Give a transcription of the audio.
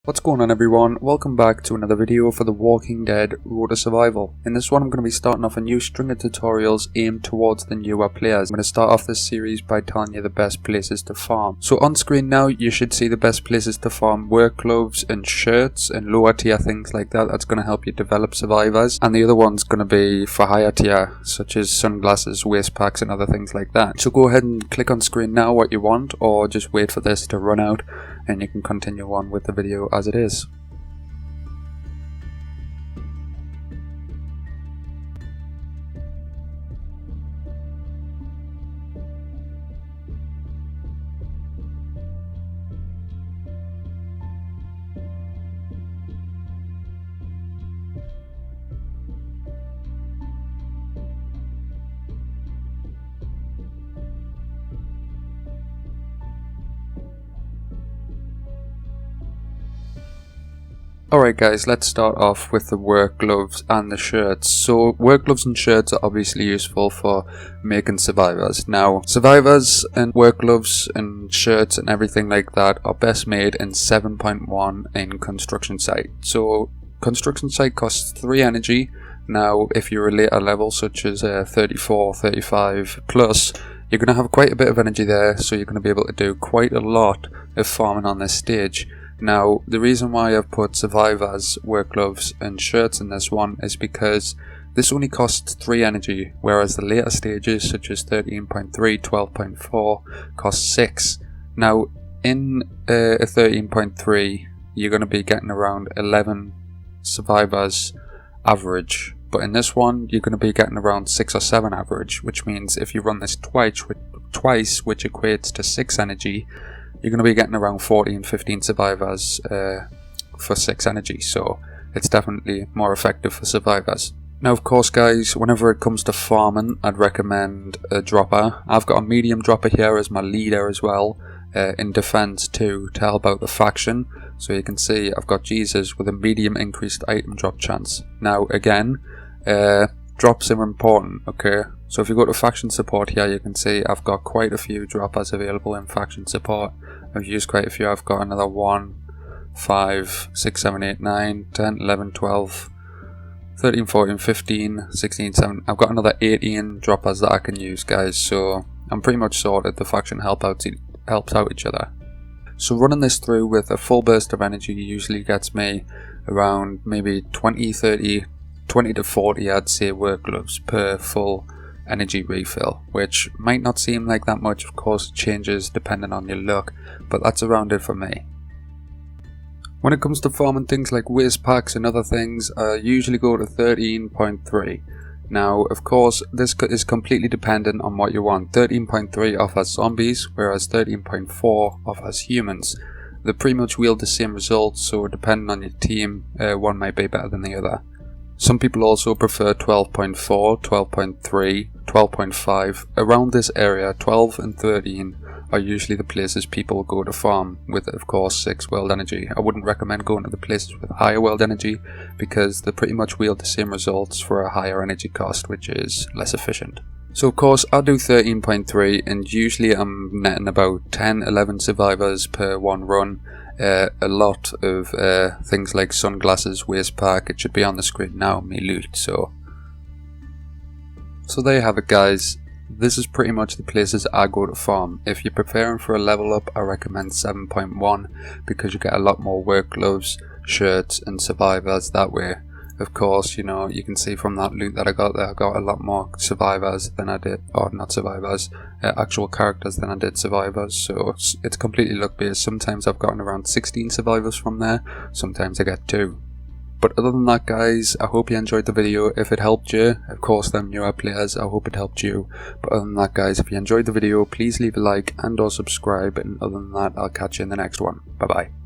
What's going on everyone, welcome back to another video for The Walking Dead Road to Survival. In this one I'm going to be starting off a new string of tutorials aimed towards the newer players. I'm going to start off this series by telling you the best places to farm. So on screen now you should see the best places to farm work gloves and shirts and lower tier things like that. That's going to help you develop survivors. And the other one's going to be for higher tier, such as sunglasses, waist packs and other things like that. So go ahead and click on screen now what you want, or just wait for this to run out and you can continue on with the video as it is. Alright guys, let's start off with the work gloves and the shirts. So work gloves and shirts are obviously useful for making survivors. Now survivors and work gloves and shirts and everything like that are best made in 7.1 in construction site. So construction site costs 3 energy. Now if you're a later level such as 34, 35 plus, you're going to have quite a bit of energy there, so you're going to be able to do quite a lot of farming on this stage. Now, the reason why I've put survivors, work gloves and shirts in this one is because this only costs 3 energy, whereas the later stages such as 13.3, 12.4 cost 6. Now, in a 13.3 you're going to be getting around 11 survivors average, but in this one you're going to be getting around 6 or 7 average, which means if you run this twice, which equates to 6 energy, you're going to be getting around 14, 15 survivors for 6 energy, so it's definitely more effective for survivors. Now of course guys, whenever it comes to farming, I'd recommend a dropper. I've got a medium dropper here as my leader as well, in defense too, to help out the faction. So you can see I've got Jesus with a medium increased item drop chance. Now again, drops are important, okay? So if you go to faction support here, you can see I've got quite a few droppers available in faction support. I've used quite a few. I've got another 1, 5, 6, 7, 8, 9, 10, 11, 12, 13, 14, 15, 16, 17. I've got another 18 droppers that I can use, guys. So I'm pretty much sorted. The faction helps out each other. So running this through with a full burst of energy usually gets me around maybe 20 to 40 I'd say work gloves per full energy refill, which might not seem like that much. Of course it changes depending on your luck, but that's around it for me. When it comes to farming things like waist packs and other things, I usually go to 13.3. Now of course this is completely dependent on what you want. 13.3 offers zombies, whereas 13.4 offers humans. They pretty much wield the same results, so depending on your team, one might be better than the other. Some people also prefer 12.4, 12.3, 12.5. Around this area, 12 and 13 are usually the places people go to farm with, of course, 6 world energy. I wouldn't recommend going to the places with higher world energy because they pretty much wield the same results for a higher energy cost, which is less efficient. So of course I do 13.3 and usually I'm netting about 10-11 survivors per one run. A lot of things like sunglasses, waist pack, it should be on the screen now, me loot. So there you have it guys. This is pretty much the places I go to farm. If you're preparing for a level up, I recommend 7.1 because you get a lot more work gloves, shirts and survivors that way. Of course, you know, you can see from that loot that I got there, I got a lot more survivors than I did, or not survivors, actual characters than I did survivors, so it's completely luck based. Sometimes I've gotten around 16 survivors from there, sometimes I get 2. But other than that guys, I hope you enjoyed the video. If it helped you, of course them newer players, I hope it helped you. But other than that guys, if you enjoyed the video, please leave a like and or subscribe, and other than that, I'll catch you in the next one. Bye bye.